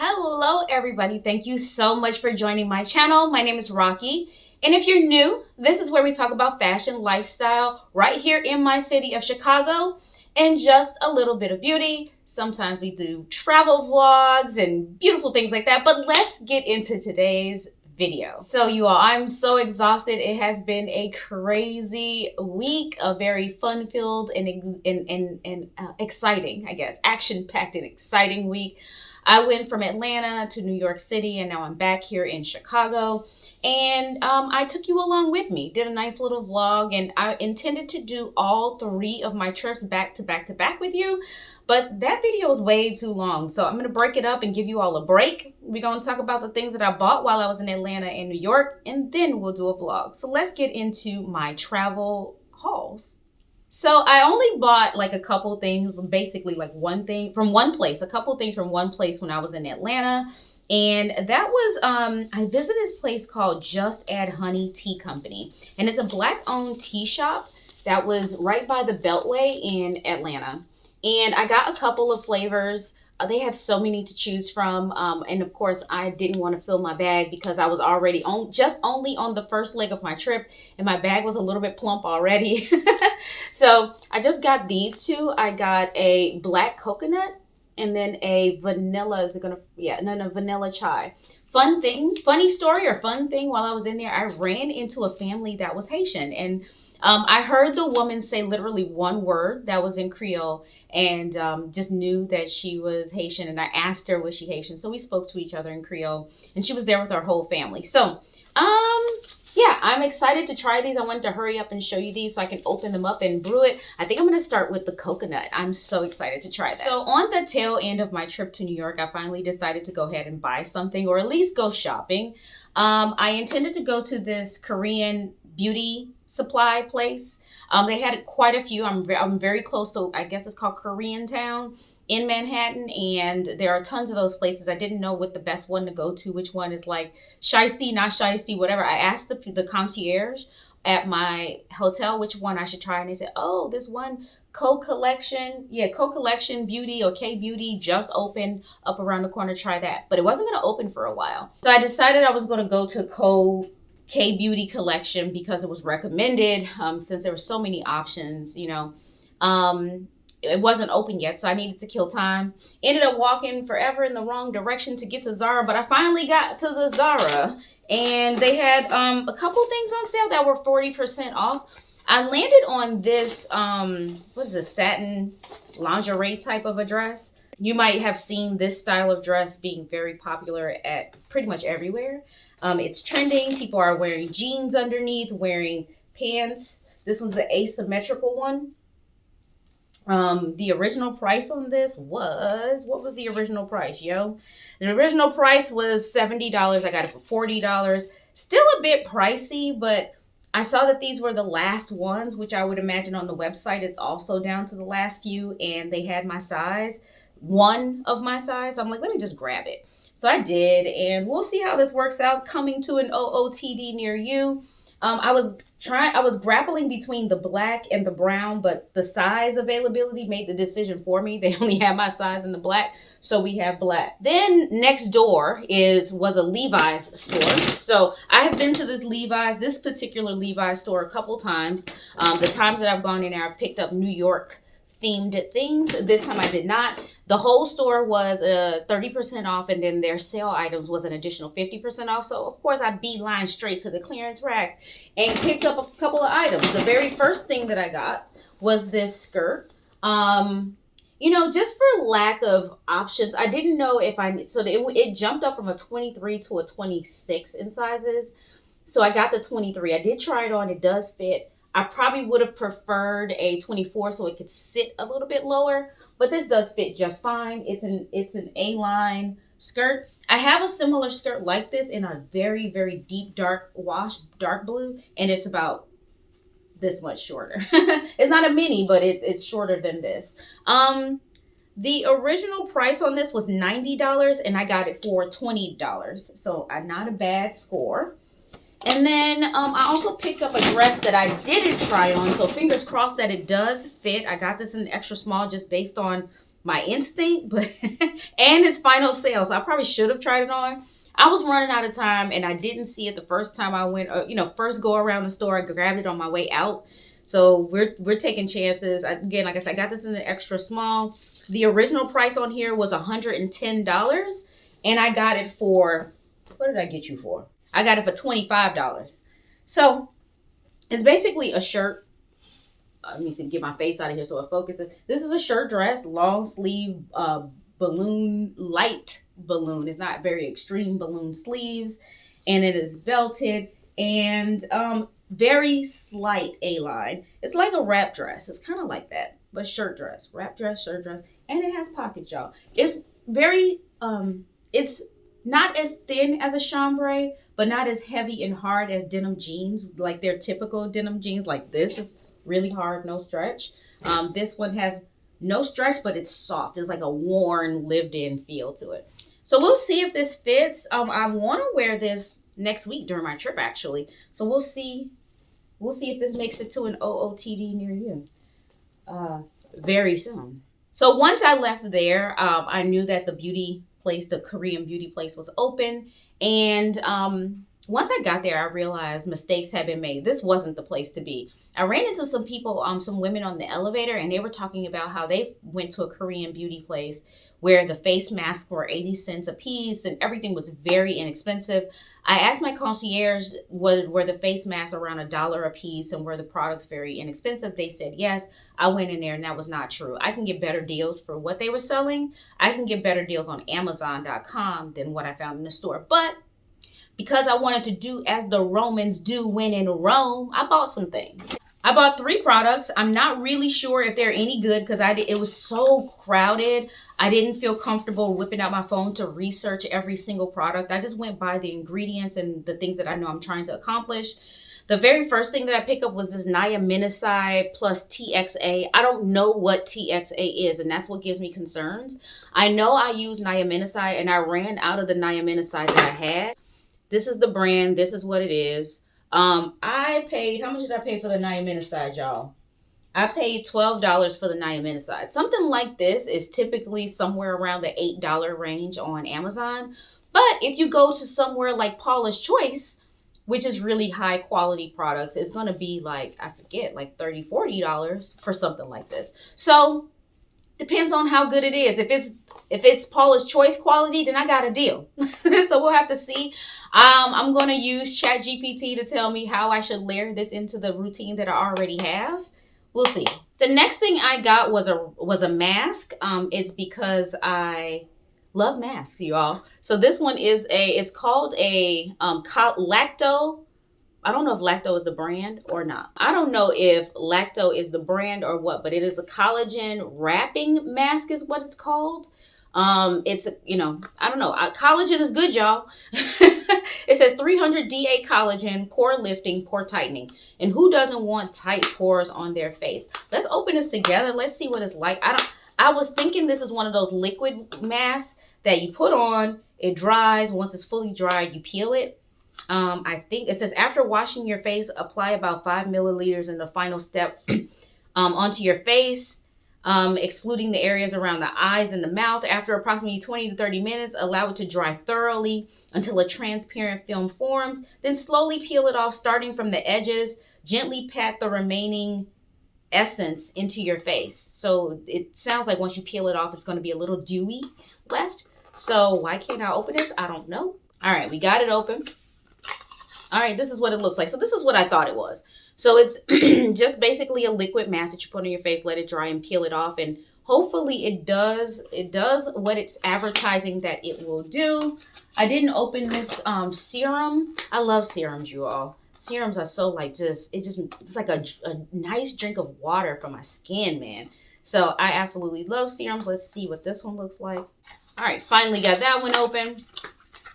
Hello everybody, thank you so much for joining my channel. My name is Rocky, and if you're new, this is where we talk about fashion, lifestyle, right here in my city of Chicago, and just a little bit of beauty. Sometimes we do travel vlogs and beautiful things like that, but let's get into today's video. So you all, I'm so exhausted. It has been a crazy week, a very fun-filled and exciting, I guess, action-packed and exciting week. I went from Atlanta to New York City, and now I'm back here in Chicago. And I took you along with me, did a nice little vlog, and I intended to do all three of my trips back to back to back with you. But that video is way too long, so I'm going to break it up and give you all a break. We're going to talk about the things that I bought while I was in Atlanta and New York, and then we'll do a vlog. So let's get into my travel hauls. So I only bought like a couple things, basically like one thing from one place, a couple things from one place when I was in Atlanta. And that was, I visited this place called Just Add Honey Tea Company. And it's a Black-owned tea shop that was right by the Beltway in Atlanta. And I got a couple of flavors. They had so many to choose from. And of course, I didn't want to fill my bag because I was already only on the first leg of my trip. And my bag was a little bit plump already. So I just got these two. I got a black coconut and then a vanilla, vanilla chai. Funny story or fun thing while I was in there, I ran into a family that was Haitian. And I heard the woman say literally one word that was in Creole and just knew that she was Haitian. And I asked her, was she Haitian? So we spoke to each other in Creole and she was there with our whole family. So, yeah, I'm excited to try these. I wanted to hurry up and show you these so I can open them up and brew it. I think I'm going to start with the coconut. I'm so excited to try that. So on the tail end of my trip to New York, I finally decided to go ahead and buy something or at least go shopping. I intended to go to this Korean beauty supply place. They had quite a few. I'm very close to, I guess it's called Korean Town in Manhattan, and there are tons of those places. I didn't know what the best one to go to, which one is like shiesty, not shiesty, whatever. I asked the concierge at my hotel which one I should try, and they said, oh, this one Co-Collection Beauty or K-Beauty just opened up around the corner. Try that. But it wasn't going to open for a while. So I decided I was going to go to K-Beauty Collection because it was recommended, since there were so many options, you know. It wasn't open yet, so I needed to kill time. Ended up walking forever in the wrong direction to get to Zara, but I finally got to the Zara, and they had a couple things on sale that were 40% off. I landed on this, what is this, satin lingerie type of a dress. You might have seen this style of dress being very popular at pretty much everywhere. It's trending. People are wearing jeans underneath, wearing pants. This one's the asymmetrical one. The original price on this was, what was the original price, yo? The original price was $70. I got it for $40. Still a bit pricey, but I saw that these were the last ones, which I would imagine on the website it's also down to the last few, and they had my size, one of my size. I'm like, let me just grab it. So I did, and we'll see how this works out, coming to an OOTD near you. I was grappling between the black and the brown, but the size availability made the decision for me. They only had my size in the black, so we have black. Then next door was a Levi's store. So I have been to this particular Levi's store a couple times. The times that I've gone in there, I've picked up New York themed things. This time I did not. The whole store was 30% off, and then their sale items was an additional 50% off. So of course I beeline straight to the clearance rack and picked up a couple of items. The very first thing that I got was this skirt. You know, just for lack of options, I didn't know if it jumped up from a 23 to a 26 in sizes. So I got the 23. I did try it on. It does fit. I probably would have preferred a 24 so it could sit a little bit lower, but this does fit just fine. It's an A-line skirt. I have a similar skirt like this in a very, very deep dark blue, and it's about this much shorter. It's not a mini, but it's shorter than this. The original price on this was $90, and I got it for $20. So not a bad score. And then I also picked up a dress that I didn't try on, so fingers crossed that it does fit. I got this in extra small just based on my instinct, but and it's final sale. So I probably should have tried it on. I was running out of time and I didn't see it the first time I went, first go around the store. I grabbed it on my way out. So we're taking chances. Again, like I said, I got this in an extra small. The original price on here was $110, and I got it for, what did I get you for? I got it for $25. So it's basically a shirt. Let me see, get my face out of here so it focuses. This is a shirt dress, long sleeve, balloon, light balloon. It's not very extreme balloon sleeves, and it is belted and very slight A-line. It's like a wrap dress. It's kind of like that, but shirt dress, wrap dress, shirt dress, and it has pockets, y'all. It's very it's not as thin as a chambray, but not as heavy and hard as denim jeans, like their typical denim jeans. Like this is really hard, no stretch. This one has no stretch, but it's soft. It's like a worn, lived-in feel to it. So we'll see if this fits. I want to wear this next week during my trip, actually. So we'll see. We'll see if this makes it to an OOTD near you very soon. So once I left there, I knew that the beauty place, the Korean beauty place, was open. And once I got there, I realized mistakes had been made. This wasn't the place to be. I ran into some people, some women on the elevator, and they were talking about how they went to a Korean beauty place where the face masks were 80 cents a piece and everything was very inexpensive. I asked my concierge, were the face masks around $1 a piece and were the products very inexpensive? They said yes. I went in there and that was not true. I can get better deals for what they were selling. I can get better deals on Amazon.com than what I found in the store. But because I wanted to do as the Romans do when in Rome, I bought some things. I bought 3 products. I'm not really sure if they're any good because it was so crowded. I didn't feel comfortable whipping out my phone to research every single product. I just went by the ingredients and the things that I know I'm trying to accomplish. The very first thing that I picked up was this niacinamide plus TXA. I don't know what TXA is, and that's what gives me concerns. I know I use niacinamide, and I ran out of the niacinamide that I had. This is the brand. This is what it is. I paid, how much did I pay for the niacinamide, y'all? I paid $12 for the niacinamide. Something like this is typically somewhere around the $8 range on Amazon. But if you go to somewhere like Paula's Choice, which is really high quality products, it's going to be like, I forget, like $30, $40 for something like this. So depends on how good it is. If it's Paula's Choice quality, then I got a deal. So we'll have to see. I'm going to use ChatGPT to tell me how I should layer this into the routine that I already have. We'll see. The next thing I got was a mask. It's because I love masks, you all. So this one is it's called a Lacto. I don't know if Lacto is the brand or not. I don't know if Lacto is the brand or what, but it is a collagen wrapping mask is what it's called. It's, I don't know. Collagen is good, y'all. It says 300 DA collagen, pore lifting, pore tightening. And who doesn't want tight pores on their face? Let's open this together. Let's see what it's like. I was thinking this is one of those liquid masks that you put on, it dries. Once it's fully dried, you peel it. I think it says after washing your face, apply about 5 milliliters in the final step onto your face. Excluding the areas around the eyes and the mouth. After approximately 20 to 30 minutes, allow it to dry thoroughly until a transparent film forms. Then slowly peel it off, starting from the edges. Gently pat the remaining essence into your face. So it sounds like once you peel it off, it's going to be a little dewy left. So why can't I open this? I don't know. All right, we got it open. All right, this is what it looks like. So this is what I thought it was. So it's just basically a liquid mask that you put on your face, let it dry and peel it off. And hopefully it does what it's advertising that it will do. I didn't open this serum. I love serums, you all. Serums are so like it's like a nice drink of water for my skin, man. So I absolutely love serums. Let's see what this one looks like. All right, finally got that one open.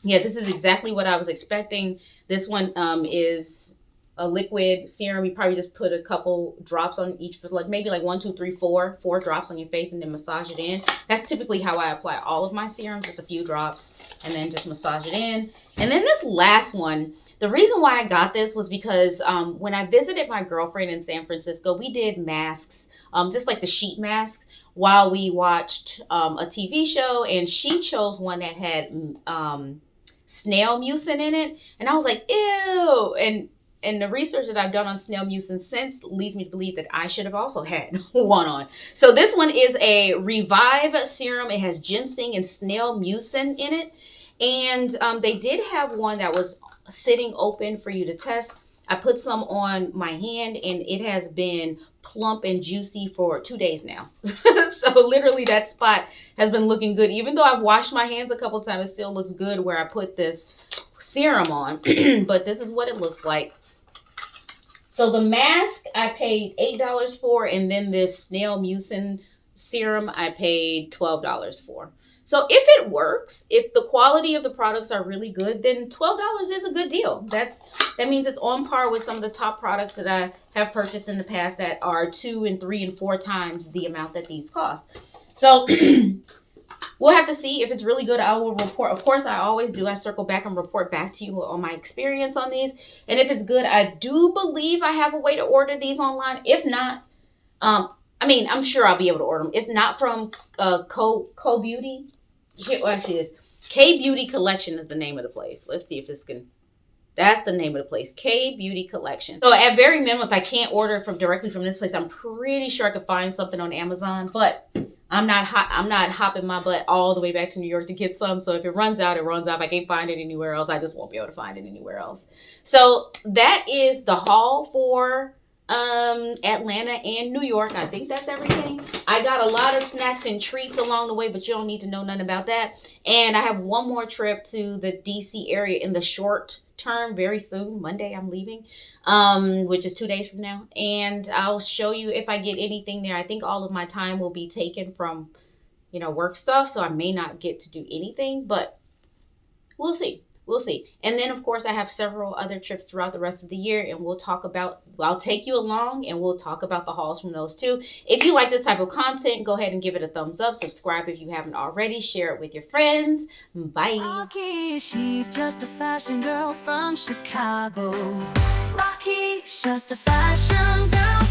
Yeah, this is exactly what I was expecting. This one is a liquid serum. You probably just put a couple drops on each, like maybe like 1, 2, 3, 4 drops on your face and then massage it in. That's typically how I apply all of my serums, just a few drops and then just massage it in. And then this last one, the reason why I got this was because when I visited my girlfriend in San Francisco, we did masks, just like the sheet masks. while we watched a TV show, and she chose one that had snail mucin in it, and I was like, ew. And the research that I've done on snail mucin since leads me to believe that I should have also had one on. So this one is a Revive serum. It has ginseng and snail mucin in it. And they did have one that was sitting open for you to test. I put some on my hand, and it has been plump and juicy for 2 days now. So literally that spot has been looking good. Even though I've washed my hands a couple times, it still looks good where I put this serum on. But this is what it looks like. So the mask I paid $8 for, and then this snail mucin serum I paid $12 for. So if it works, if the quality of the products are really good, then $12 is a good deal. That means it's on par with some of the top products that I have purchased in the past that are 2 and 3 and 4 times the amount that these cost. So we'll have to see if it's really good. I will report. Of course, I always do. I circle back and report back to you on my experience on these. And if it's good, I do believe I have a way to order these online. If not, I'm sure I'll be able to order them. If not from Co Beauty. Well, actually, it's K Beauty Collection is the name of the place. Let's see if this can. That's the name of the place, K Beauty Collection. So at very minimum, if I can't order directly from this place, I'm pretty sure I could find something on Amazon. But I'm not hopping my butt all the way back to New York to get some. So if it runs out, it runs out. If I can't find it anywhere else, I just won't be able to find it anywhere else. So that is the haul for Atlanta and New York. I think that's everything. I got a lot of snacks and treats along the way, but you don't need to know nothing about that. And I have one more trip to the DC area in the short term very soon. Monday I'm leaving, which is 2 days from now, and I'll show you if I get anything there. I think all of my time will be taken from work stuff, so I may not get to do anything, but we'll see. And then of course I have several other trips throughout the rest of the year, and I'll take you along and we'll talk about the hauls from those too. If you like this type of content, go ahead and give it a thumbs up, subscribe if you haven't already, share it with your friends. Bye. Rocky, she's just a fashion girl from Chicago. Rocky, just a fashion girl.